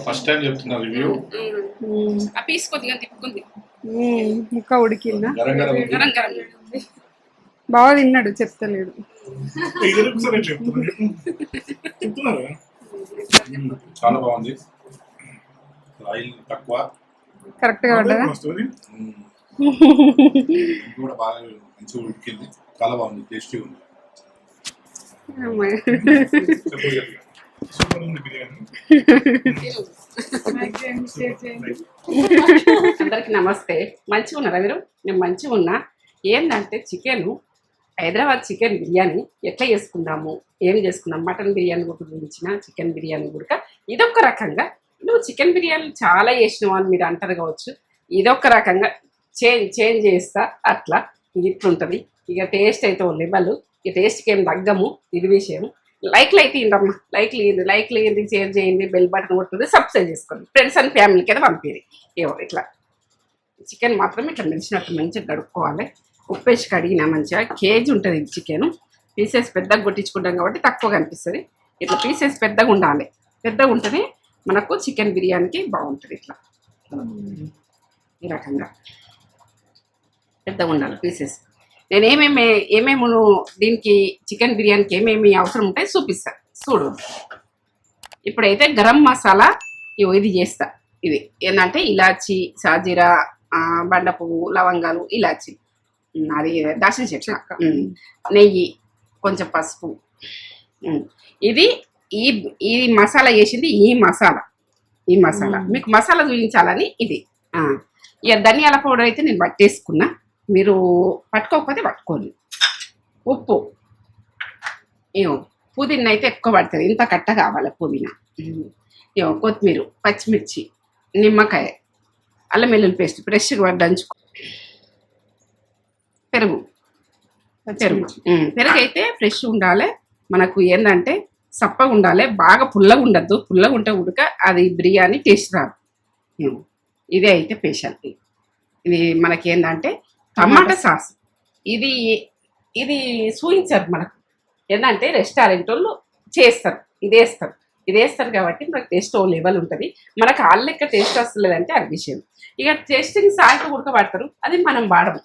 First time చెప్తున్నా review. ఆ piece కొద్దిగా తిప్పుకుంది. ముక్క ఉడికిందా? గరం గరం గరం గరం బాగా తిన్నాడు, చెప్తలేడు. చాలా బాగుంది. ఆయిల్ తక్కువ, కరెక్ట్ గా పడ్డదా? కూడా బాగా మంచిగా ఉడికింది. చాలా బాగుంది, టేస్టీగా ఉంది. అందరికి నమస్తే. మంచిగా ఉన్నారా మీరు? నేను మంచిగా ఉన్నా. ఏంటంటే చికెన్, హైదరాబాద్ చికెన్ బిర్యానీ ఎట్లా చేసుకుందాము, ఏం చేసుకుందాం, మటన్ బిర్యానీ కూడా గురించిన చికెన్ బిర్యానీ కూడా ఇదొక రకంగా. నువ్వు చికెన్ బిర్యానీ చాలా చేసినావు అని మీరు అంటారు కావచ్చు. ఇదొక రకంగా చేంజ్ చేస్తా అట్లా. ఇట్లుంటుంది ఇక. టేస్ట్ అయితే లెవెల్, ఇక టేస్ట్కి ఏం తగ్గము. ఇది విషయం. లైక్లు అయితే ఇందమ్మా, లైక్లు ఏంటి, షేర్ చేయండి, బెల్ బటన్ కొట్టుకుంది, సబ్స్క్రైబ్ చేసుకోండి. ఫ్రెండ్స్ అండ్ ఫ్యామిలీకి అయితే పంపిరి. ఏవో ఇట్లా చికెన్ మాత్రం ఇట్లా మెలిసినట్టు మంచిగా గడుపుకోవాలి. ఉప్పేసి కడిగినా మంచిగా. కేజీ ఉంటుంది చికెన్. పీసెస్ పెద్దగా కొట్టించుకుంటాం కాబట్టి తక్కువ కనిపిస్తుంది. ఇట్లా పీసెస్ పెద్దగా ఉండాలి. పెద్దగా ఉంటేనే మనకు చికెన్ బిర్యానీకి బాగుంటుంది. ఇట్లా ఈ రకంగా పెద్దగా ఉండాలి పీసెస్. నేను ఏమేమి దీనికి చికెన్ బిర్యానీకి ఏమేమి అవసరం ఉంటాయి చూపిస్తాను చూడు. ఇప్పుడైతే గరం మసాలా ఇది చేస్తా. ఇది ఏంటంటే ఇలాచి, సాజీరా, బండ పువ్వు, లవంగాలు, ఇలాచి, అది దాల్చిన చెక్క, నెయ్యి, కొంచెం పసుపు. ఇది ఈ మసాలా వేసింది. ఈ మసాలా మీకు మసాలా చూపించాలని ఇది. ఇక ధనియాల పౌడర్ అయితే నేను పట్టేసుకున్నా. మీరు పట్టుకోకపోతే పట్టుకోండి. ఉప్పు, ఏమో పుదీనా అయితే ఎక్కువ పడుతుంది. ఇంత కట్ట కావాలి పుదీనా. ఏమో కొత్తిమీర, పచ్చిమిర్చి, నిమ్మకాయ, అల్లం వెల్లుల్లి పేస్ట్ ఫ్రెష్గా దంచుకో. పెరుగు అయితే ఫ్రెష్ ఉండాలి. మనకు ఏంటంటే సప్పగా ఉండాలి, బాగా పుల్లగా ఉండద్దు. పుల్లగా ఉంటే ఉడక అది బిర్యానీ టేస్ట్ రాదు. ఇదే అయితే స్పెషాలిటీ. ఇది మనకి ఏంటంటే టమాటా సాస్. ఇది చూపించారు మనకు. ఏంటంటే రెస్టారెంట్ వాళ్ళు చేస్తారు, ఇది వేస్తారు కాబట్టి మనకు టేస్ట్ ఓ లెవెల్ ఉంటుంది. మనకు ఆ లెక్క టేస్ట్ వస్తలేదంటే అది విషయం. ఇక టేస్టింగ్ సాల్ట్ ఉడకబడతారు, అది మనం వాడము.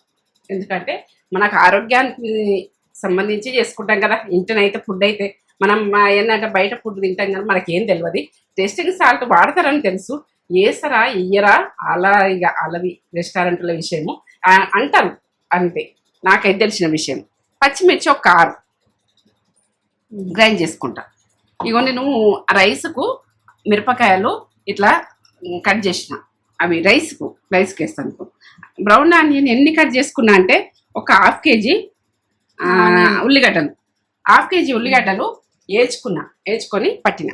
ఎందుకంటే మనకు ఆరోగ్యానికి సంబంధించి చేసుకుంటాం కదా. ఇంటనైతే ఫుడ్ అయితే మనం ఏంటంటే బయట ఫుడ్ తింటాం కదా, మనకేం తెలియదు. టేస్టింగ్ సాల్ట్ వాడతారని తెలుసు, వేస్తారా ఇయ్యరా అలా ఇక అలాది రెస్టారెంట్ల విషయము అంటారు అంతే. నాకైతే తెలిసిన విషయం. పచ్చిమిర్చి ఒక 6 గ్రైండ్ చేసుకుంటా. ఇగో నేను రైస్కు మిరపకాయలు ఇట్లా కట్ చేసిన, అవి రైస్కి వేస్తాను. బ్రౌన్ ఆనియన్ ఎన్ని కట్ చేసుకున్నా అంటే ఒక 1/2 కేజీ ఉల్లిగడ్డలు, 1/2 కేజీ ఉల్లిగడ్డలు వేసుకొని పట్టిన.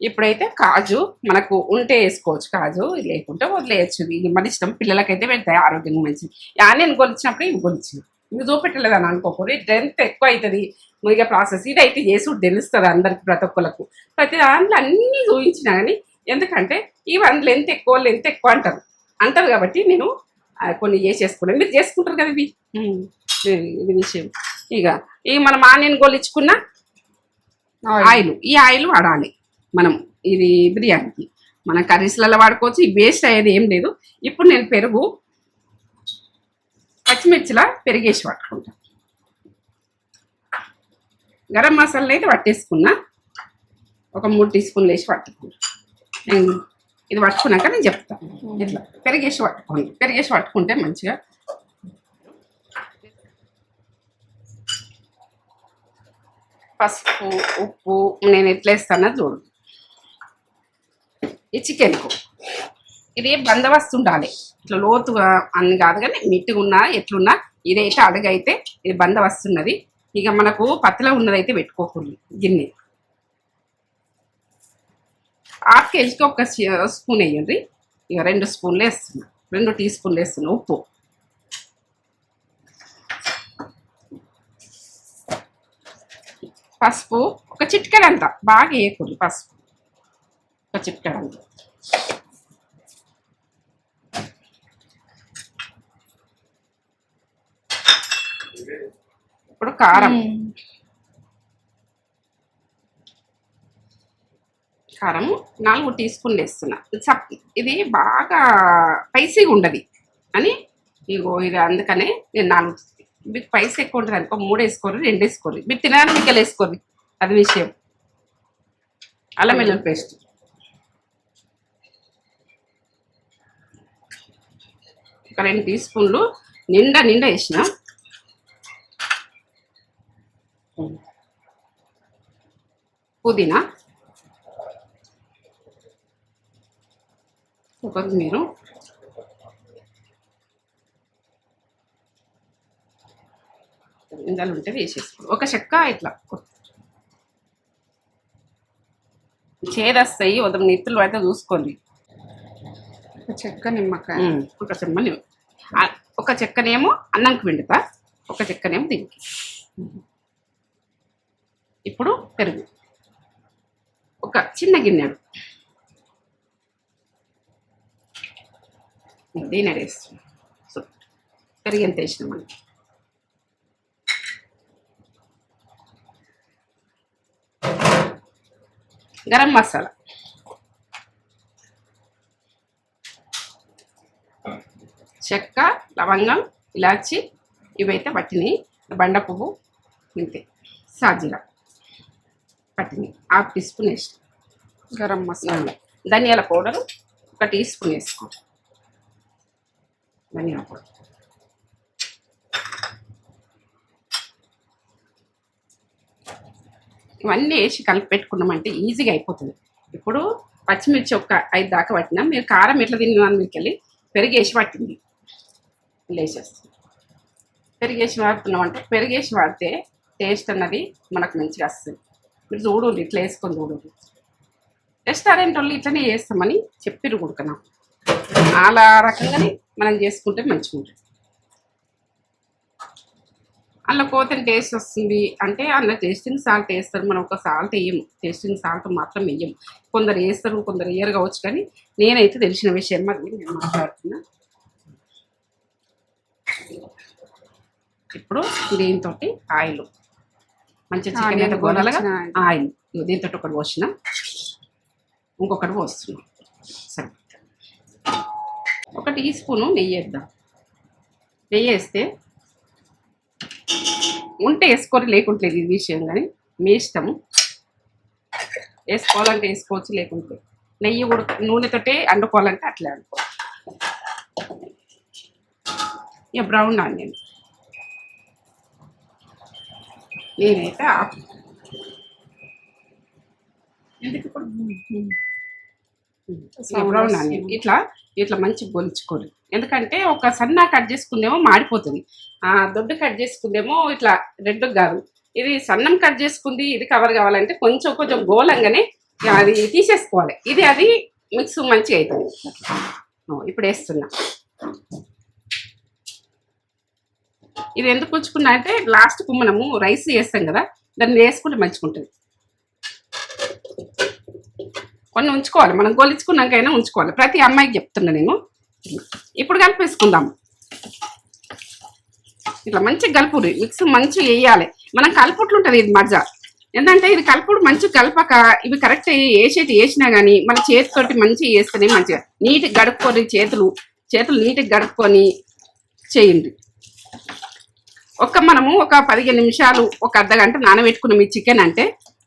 ఇప్పుడైతే కాజు మనకు ఉంటే వేసుకోవచ్చు, కాజు లేకుంటే వదిలేయచ్చు. ఇది మన ఇష్టం. పిల్లలకైతే పెడతాయి, ఆరోగ్యంగా మంచిది. ఆనియన్ గొలిచినప్పుడు ఇవి గొలిచింది. ఇవి చూపెట్టలేదని అనుకోకూడదు. స్ట్రెంత్ ఎక్కువ అవుతుంది ఇక ప్రాసెస్. ఇది అయితే చేసుడు తెలుస్తుంది అందరికి, ప్రతి ఒక్కరికి. ప్రతి దాంట్లో అన్నీ చూపించినా కానీ, ఎందుకంటే ఇవి అందులో ఎంత ఎక్కువ అంటారు కాబట్టి నేను కొన్ని చేసేసుకున్నాను. మీరు చేసుకుంటారు కదా ఇవి. ఇది విషయం. ఇక మనం ఆనియన్ గొలిచుకున్న ఆయిల్, ఈ ఆయిల్ వాడాలి మనం. ఇది బిర్యానీకి మనం కర్రీస్లలో వాడుకోవచ్చు. ఈ వేస్ట్ అయ్యేది ఏం లేదు. ఇప్పుడు నేను పెరుగు, పచ్చిమిర్చిలా పెరిగేసి పట్టుకుంటాను. గరం మసాలా అయితే పట్టేసుకున్నా. ఒక 3 టీ స్పూన్లు వేసి పట్టుకున్నా. ఇది పట్టుకున్నాక నేను చెప్తాను. ఇట్లా పెరిగేసి పట్టుకుంటే మంచిగా. పసుపు, ఉప్పు నేను ఎట్లా వేస్తానో చూడు. ఈ చికెన్కు ఇది బందోబస్తు ఉండాలి. ఇట్లా లోతుగా అని కాదు కానీ మిట్టుగా ఉన్నా ఎట్లున్నా ఇదైతే అడుగైతే ఇది బందోబస్తు ఉన్నది. ఇక మనకు పత్తిలో ఉన్నదైతే పెట్టుకోకూడదు. గిన్నె 1/2 కేజీకి 1 స్పూన్ వేయండి. ఇక 2 స్పూన్లు వేస్తున్నా, 2 టీ స్పూన్లు వేస్తున్నా. ఉప్పు, పసుపు ఒక చిటికెడంతా, బాగా వేయకూడదు. పసుపు ఒక చిటికెడంతా. ఇప్పుడు కారం, 4 టీ స్పూన్లు వేస్తున్నా. ఇది బాగా స్పైసీగా ఉండదు అని ఇగో ఇది అందుకనే నేను 4. మీకు స్పైసీ ఎక్కువ ఉంటుంది అనుకో 3 వేసుకోరు, 2 వేసుకోరు. మీరు తినడానికి మిక్కలు వేసుకోరు, అది విషయం. అల్లం వెల్లుల్లి పేస్ట్ ఒక 2 టీ స్పూన్లు నిండా వేసిన. పుదీనా, కొత్తిమీర, ఇందులో ఉంటే వేసేసుకో. ఒక చెక్క ఇట్లా చేదస్తాయి, ఉదయం నెత్తులు అయితే చూసుకోండి. ఒక చెక్క నిమ్మకాయ, ఒక చెమ్మని ఒక చెక్కనేమో అన్నంకి పిండుతా, ఒక చెక్కనేమో దీనికి. ఇప్పుడు పెరుగు ఒక చిన్న గిన్నెడు దీని వేస్తాం. సో పెరుగు ఎంత వేసినాం మనకి. గరం మసాలా, చెక్క, లవంగం, ఇలాచి ఇవైతే పట్టినాయి. బండ పువ్వు ఇంతే, సాజీరా పట్టినాయి 1/2 టీ స్పూన్ వేసి. గరం మసాలా, ధనియాల పౌడర్ 1 టీ స్పూన్ వేసుకో. ధనియాల పౌడర్ ఇవన్నీ వేసి కలిపి పెట్టుకున్నామంటే ఈజీగా అయిపోతుంది. ఇప్పుడు పచ్చిమిర్చి ఒక 5 దాకా పట్టినా. మీరు కారం ఎట్లా తిన్నాను మీకు వెళ్ళి పెరిగేసి పట్టింది వేసేస్తాం. పెరిగేసి వాడుతున్నామంటే పెరిగేసి వాడితే టేస్ట్ అన్నది మనకు మంచిగా వస్తుంది. మీరు చూడండి, ఇట్లా వేసుకొని చూడండి. రెస్టారెంట్ వాళ్ళు ఇట్లనే చేస్తామని చెప్పిరు కుడుకున్నాం. అలా రకంగానే మనం చేసుకుంటే మంచిగా ఉంటుంది. అందులో కోతని టేస్ట్ వస్తుంది అంటే అందులో టేస్టింగ్ సాల్ట్ వేస్తారు. మనం ఒక సాల్ట్ వేయము, టేస్టింగ్ సాల్ట్ మాత్రం వేయము. కొందరు వేస్తారు, కొందరు వేయరు కావచ్చు. కానీ నేనైతే తెలిసిన విషయం అది నేను మాట్లాడుతున్నా. ఇప్పుడు దీంతో ఆయిల్ మంచిగా చికెన్ అయితే గోలాలుగా ఆయిల్ దీంతో ఒకటి పోసిన, ఇంకొకటి పోస్తున్నాం. సరే, 1 టీ స్పూను నెయ్యి వేద్దాం. నెయ్యి వేస్తే ఉంటే వేసుకోరు, లేకుంటలేదు ఇది విషయం. కానీ మీ ఇష్టము, వేసుకోవాలంటే వేసుకోవచ్చు, లేకుంటే నెయ్యి నూనెతోటే వండుకోవాలంటే అట్లే అనుకో. ఇక బ్రౌన్ ఆనియన్ నేనైతే ఎందుకు ఇప్పుడు బ్రౌన్ ఆనియన్ ఇట్లా ఇట్లా మంచి గొలుచుకోరు. ఎందుకంటే ఒక సన్న కట్ చేసుకుందేమో మాడిపోతుంది, దొడ్డు కట్ చేసుకుందేమో ఇట్లా రెడ్ కాదు. ఇది సన్నం కట్ చేసుకుంది, ఇది కవర్ కావాలంటే కొంచెం గోలంగానే అది తీసేసుకోవాలి. ఇది అది మిక్స్ మంచిగా అవుతుంది. ఇప్పుడు వేస్తున్నా. ఇది ఎందుకు ఉంచుకున్నా అంటే లాస్ట్కు మనము రైస్ వేస్తాం కదా, దాన్ని వేసుకుంటే మంచిగా ఉంటుంది. కొన్ని ఉంచుకోవాలి, మనం గోలించుకున్నాకైనా ఉంచుకోవాలి. ప్రతి అమ్మాయికి చెప్తున్నా నేను. ఇప్పుడు కలిపేసుకుందాం. ఇట్లా మంచిగా కలుపుడు, మిక్స్ మంచిగా వేయాలి. మనం కలుపుట్లు ఉంటుంది ఇది మధ్య. ఎందుకంటే ఇది కలుపుడు మంచిగా కలపక ఇవి కరెక్ట్ వేసినా కానీ మన చేతితోటి మంచిగా వేస్తేనే మంచిగా నీట్గా గడుపుకొని చేతులు నీట్గా గడుపుకొని చేయండి. మనము ఒక 15 నిమిషాలు, ఒక అర్ధగంట నానబెట్టుకున్నాం ఈ చికెన్. అంటే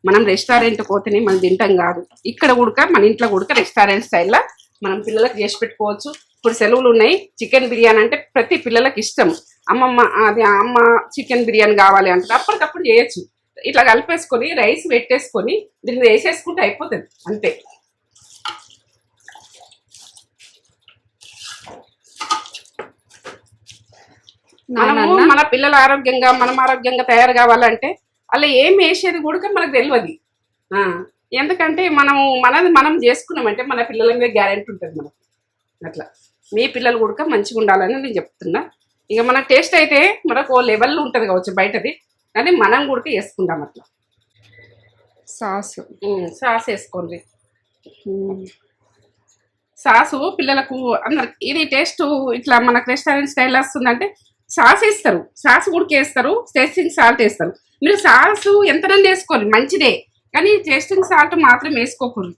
మనం రెస్టారెంట్ పోతేనే మనం తింటాం కాదు, ఇక్కడ కూడా మన ఇంట్లో కూడా రెస్టారెంట్ స్టైల్లో మనం పిల్లలకు చేసి పెట్టుకోవచ్చు. ఇప్పుడు సెలవులు ఉన్నాయి, చికెన్ బిర్యానీ అంటే ప్రతి పిల్లలకి ఇష్టం. అమ్మ చికెన్ బిర్యానీ కావాలి అంటే అప్పటికప్పుడు చేయొచ్చు. ఇట్లా కలిపేసుకొని రైస్ పెట్టేసుకొని దీన్ని వేసేసుకుంటే అయిపోతుంది అంతే. మనము మన పిల్లలు ఆరోగ్యంగా మనం ఆరోగ్యంగా తయారు కావాలంటే అలా ఏం వేసేది కూడా మనకు తెలియదు. ఎందుకంటే మనం చేసుకున్నామంటే మన పిల్లల మీద గ్యారెంటీ ఉంటుంది మనకు. అట్లా మీ పిల్లలు కూడా మంచిగా ఉండాలని నేను చెప్తున్నా. ఇక మన టేస్ట్ అయితే మనకు ఓ లెవెల్లో ఉంటుంది కావచ్చు బయటది, కానీ మనం కూడా వేసుకుందాం. అట్లా సాస్ వేసుకోండి. సాసు పిల్లలకు అందరికి ఇది టేస్ట్ ఇట్లా మనకు రెస్టారెంట్ స్టైల్ వస్తుందంటే సాస్ వేస్తారు, సాస్ ఉడికేస్తారు, టేస్టింగ్ సాల్ట్ వేస్తారు. మీరు సాసు ఎంతనండి వేసుకోరు మంచిదే, కానీ టేస్టింగ్ సాల్ట్ మాత్రం వేసుకోకూడదు.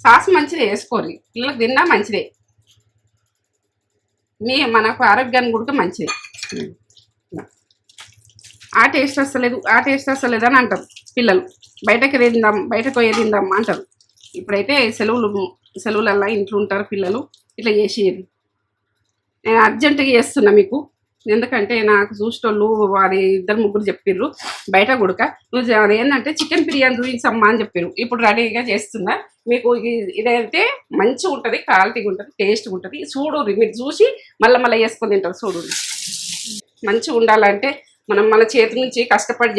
సాస్ మంచిదే వేసుకోరు, పిల్లలకు తిన్నా మంచిదే, మనకు ఆరోగ్యానికి కూడా మంచిది. ఆ టేస్ట్ వస్తలేదు ఆ టేస్ట్ వస్తలేదు అని అంటారు పిల్లలు. బయటకు తిందాం బయటకు పోయి తిందాం అంటారు. ఇప్పుడైతే సెలవులల్లా ఇంట్లో ఉంటారు పిల్లలు, ఇట్లా చేసేది. నేను అర్జెంటుగా చేస్తున్నా మీకు, ఎందుకంటే నాకు చూసేటోళ్ళు వారి 2-3 చెప్పిర్రు బయట కొడుక నువ్వు అదేంటంటే చికెన్ బిర్యానీ చూపించమ్మా అని చెప్పారు. ఇప్పుడు రెడీగా చేస్తున్నా మీకు. ఇదైతే మంచిగా ఉంటుంది, క్వాలిటీగా ఉంటుంది, టేస్ట్గా ఉంటుంది. చూడు మీరు చూసి మళ్ళీ వేసుకొని తింటారు. చూడు మంచిగా ఉండాలంటే మనం మన చేతి నుంచి కష్టపడి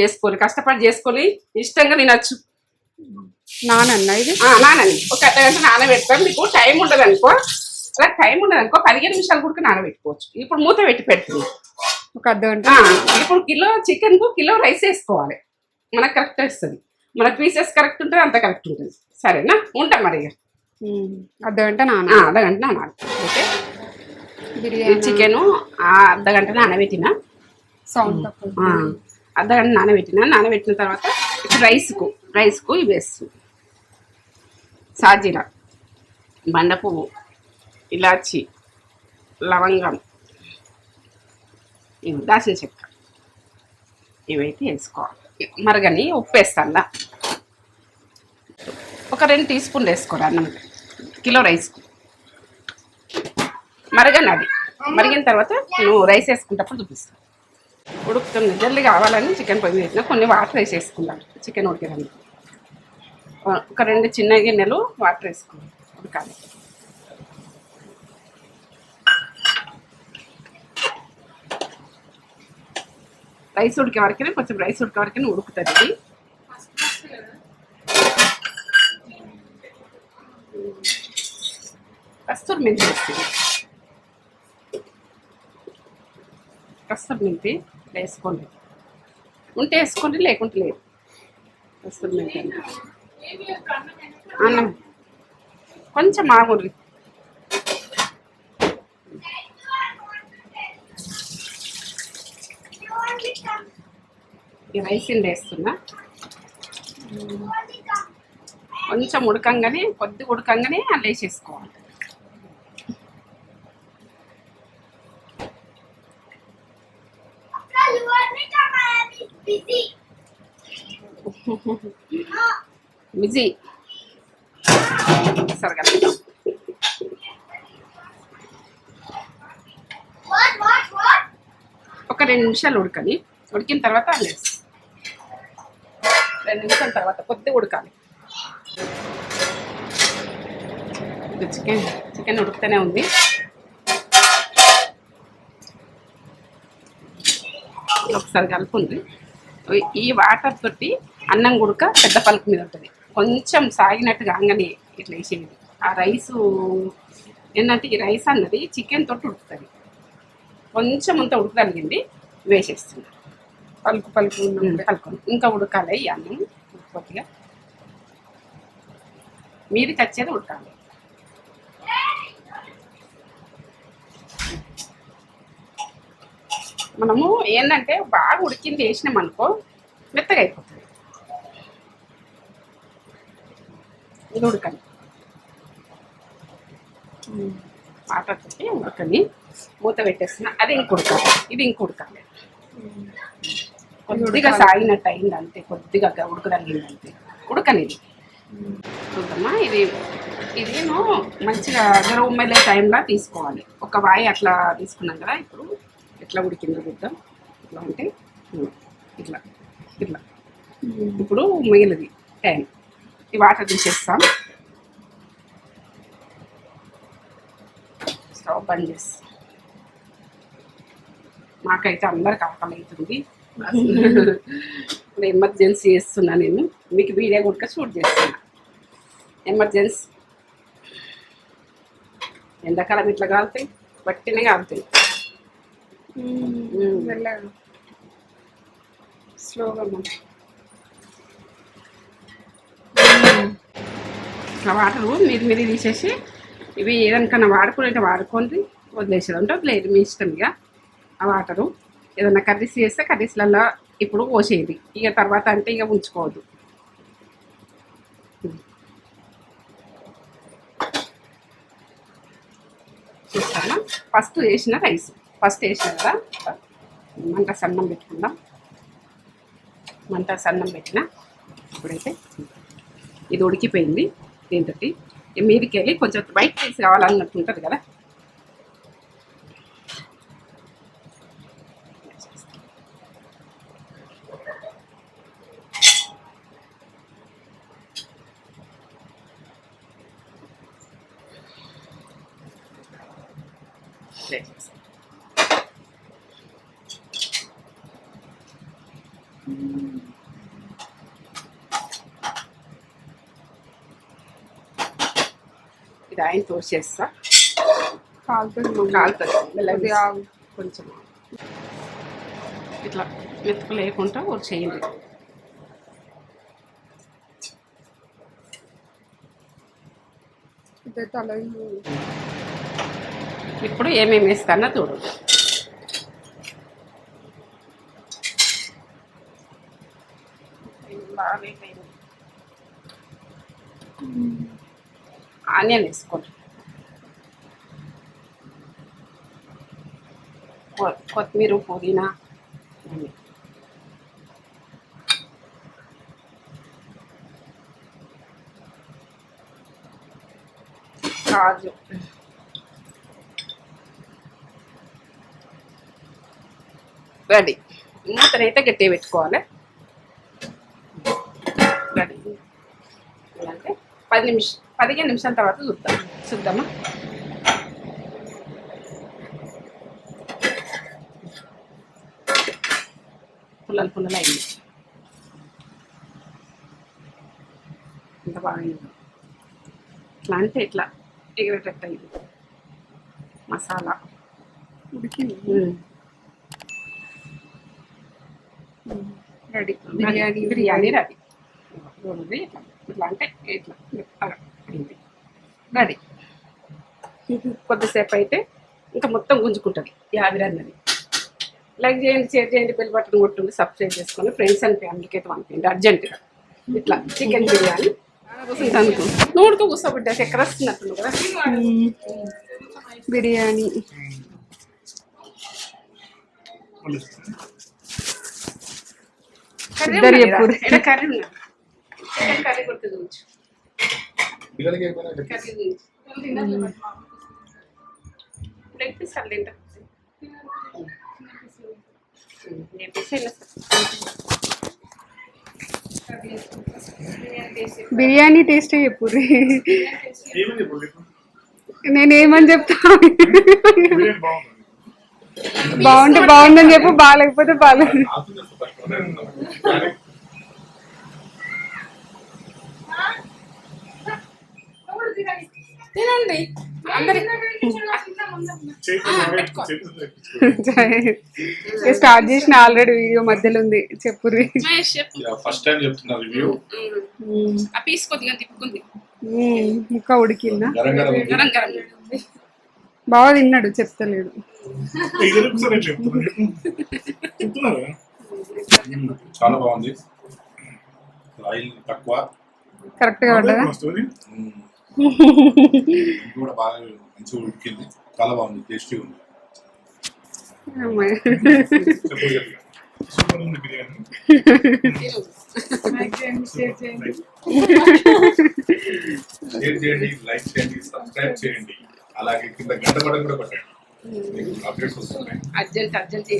చేసుకొని ఇష్టంగా తినచ్చు. నానన్న ఇది నానండి ఒక అర్ధగంట నానబెడతాం. మీకు టైం ఉండదు అనుకో, అలా టైం ఉండదు అనుకో 15 నిమిషాలు కూడా నానబెట్టుకోవచ్చు. ఇప్పుడు మూత పెడుతుంది ఒక అర్ధగంట. ఇప్పుడు కిలో చికెన్కు కిలో రైస్ వేసుకోవాలి, మనకు కరెక్ట్ వస్తుంది. మన పీసెస్ కరెక్ట్ ఉంటుంది, అంత కరెక్ట్ ఉంటుంది. సరేనా, ఉంటాం మరి. అర్ధగంట అర్ధగంట నానాలి. ఓకే, బిర్యానీ చికెను అర్ధగంట నానబెట్టిన, అర్ధగంట నానబెట్టిన తర్వాత ఇప్పుడు రైస్కు ఇవి వేస్తుంది. సాజీరా, బండ పువ్వు, ఇలాచి, లవంగం, ఇవి దాచిన చెక్క, ఇవైతే వేసుకోవాలి. మరగని ఉప్పు వేస్తాను, ఒక 2 టీ స్పూన్లు వేసుకోరు అన్నం కిలో రైస్కు. మరగని అది మరిగిన తర్వాత నువ్వు రైస్ వేసుకునేటప్పుడు చూపిస్తాను. ఉడుకుతుంది జల్దీ కావాలని చికెన్ పొయ్యి పెట్టిన కొన్ని వాటర్ వేసేసుకున్నాను. చికెన్ ఉడికేదాన్ని ఒక 2 చిన్న గిన్నెలు వాటర్ వేసుకున్నాను, ఉడకాలి. రైస్ ఉడికే వరకే కొంచెం రైస్ ఉడికే వరకే ఉడుకుతుంది. కస్తూరి మెంతి వేస్తుంది, కస్తూరి మెంతి వేసుకోండి, ఉంటే వేసుకోండి లేకుంటే లేదు. కస్తూరి మెంతి అన్నం కొంచెం ఆగుర్రి. ఈ రైస్ వేస్తున్నా, కొంచెం కొద్దిగా ఉడకంగానే అల్ల వేసేసుకోవాలి. బిజీ సరిగా ఒక 2 నిమిషాలు ఉడకని, ఉడికిన తర్వాత వేసి 2 నిమిషాల తర్వాత కొద్దిగా ఉడకాలి. చికెన్ ఉడుకుతూనే ఉంది. ఒకసారి కలుపుంది. ఈ వాటర్ తోటి అన్నం గుడక పెద్ద పలుకు మీద ఉంటుంది. కొంచెం సాగినట్టు కాగానే ఇట్లా వేసేది. ఆ రైసు ఏంటంటే ఈ రైస్ అన్నది చికెన్ తోటి ఉడుకుతుంది. కొంచెం అంతా ఉడకగలిగింది వేసేస్తుంది. పలుకు ఇంకా ఉడకాలి. ఈ అన్నం కొద్దిగా మీదికి వచ్చేది ఉడకాలి. మనము ఏంటంటే బాగా ఉడికింది వేసినాం అనుకో మెత్తగా అయిపోతుంది. ఇది ఉడకని వాటర్ తోటి ఉడకని మూత పెట్టేస్తున్నా. అది ఇంక ఉడకాలి, ఇది ఇంక ఉడకాలి. కొద్దిగా సాగినట్టు అయింది అంతే, కొద్దిగా ఉడకగలిగిందంతే. ఉడకనిది చూద్దామా. ఇదేమో మంచిగా ఉమ్మలే టైంలో తీసుకోవాలి. ఒక వాయి అట్లా తీసుకున్నాం కదా. ఇప్పుడు ఎట్లా ఉడికిందో చూద్దాం. ఇట్లా అంటే ఇట్లా ఇట్లా ఇప్పుడు మిగిలింది టైం. ఈ వాటర్ తీసేస్తాం. స్టవ్ బంద్ చేసి మాకైతే అందరికి ఆకలి అవుతుంది. ఇప్పుడు ఎమర్జెన్సీ చేస్తున్నా నేను, మీకు వీడియో కూడా షూట్ చేస్తున్నా. ఎమర్జెన్సీ ఎండాకాలం ఇట్లా కాలుతాయి, బట్టినే కాలుతాయి. స్లోగా ఆ వాటరు మీరు తీసేసి ఇవి ఏదైనా వాడుకుంటే వాడుకోండి, వదిలేసేది ఉంటే వదిలేదు మీ ఇష్టం. ఇక ఆ వాటరు ఏదైనా కర్రీస్ చేస్తే కర్రీస్లలో ఇప్పుడు పోసేది. ఇక తర్వాత అంటే ఇక ఉంచుకోవద్దు. ఫస్ట్ వేసిన రైస్ ఫస్ట్ వేసిన కదా మంట సన్నం పెట్టుకుందాం. మంట సన్నం పెట్టిన ఇప్పుడైతే ఇది ఉడికిపోయింది. దీంతో మీదికి వెళ్ళి కొంచెం వైట్ రైస్ కావాలన్నట్టు ఉంటుంది కదా. ఇది ఆయన తోసేస్తా కాలుతుంది కొంచెం ఇట్లా మెతుకు లేకుండా ఒక చేయండి. ఇప్పుడు ఏమేమి వేస్తానో చూడు. బాగా ఆనియన్ వేసుకోండి, కొత్తిమీర పుదీనా కాజు రెడీ. మూతనైతే గట్టిగా పెట్టుకోవాలి. రెడీ అంటే 15 నిమిషాల తర్వాత చూద్దామా. పుల్లలు అయింది. ఇంత బాగా అయింది. ఇట్లా అంటే ఇట్లా ఎగిరేటట్టు అయింది. మసాలా ఉడికింది. Ready biryani ready. ఇట్లా అంటే ఇట్లా అయింది రెడీ. కొద్దిసేపు అయితే ఇంకా మొత్తం గుంజుకుంటుంది ఈ ఆవిరన్నది. లైక్ చేయండి, షేర్ చేయండి, బెల్ బటన్ కొట్టుండి, సబ్స్క్రైబ్ చేసుకొని ఫ్రెండ్స్ అండ్ ఫ్యామిలీకి అయితే పంపించండి అర్జెంటుగా. ఇట్లా చికెన్ బిర్యానీ అనుకో నూడుతూ కూర్చోబిడ్డ చక్కెర వస్తున్నట్టు కదా బిర్యానీ. కర్రీ కొడుతుంది చూపించు. లెగ్ పీస్ అది తింటా. బిర్యానీ టేస్ట్ చెప్పు. నేనేమని చెప్తా? బాగుంటే బాగుందని చెప్పు, బాగాలేకపోతే బాగాలేదు. తినండి అందరి స్టార్ట్ చేసిన ఆల్రెడీ వీడియో మధ్యలో ఉంది. చెప్పు. ఫస్ట్ టైం చెప్తున్నా రివ్యూ. ఆ పీస్ కొద్దిగా తిప్పుకుంది. ముక్క ఉడికిందా? గరం గరం బాగా తిన్నాడు, చెప్తలేడు. చాలా బాగుంది. ఆయిల్ తక్కువ, కరెక్ట్ గా ఉంటుందా? కూడా బాగా మంచిగా ఉడికింది. చాలా బాగుంది, టేస్టీగా ఉంది. షేర్ చేయండి, లైక్ చేయండి, సబ్స్క్రైబ్ చేయండి. అలాగే కింద గంట పడక కూడా కొట్టండి. అప్డేట్స్ వస్తున్నాయి. అర్జెంట్ చేసి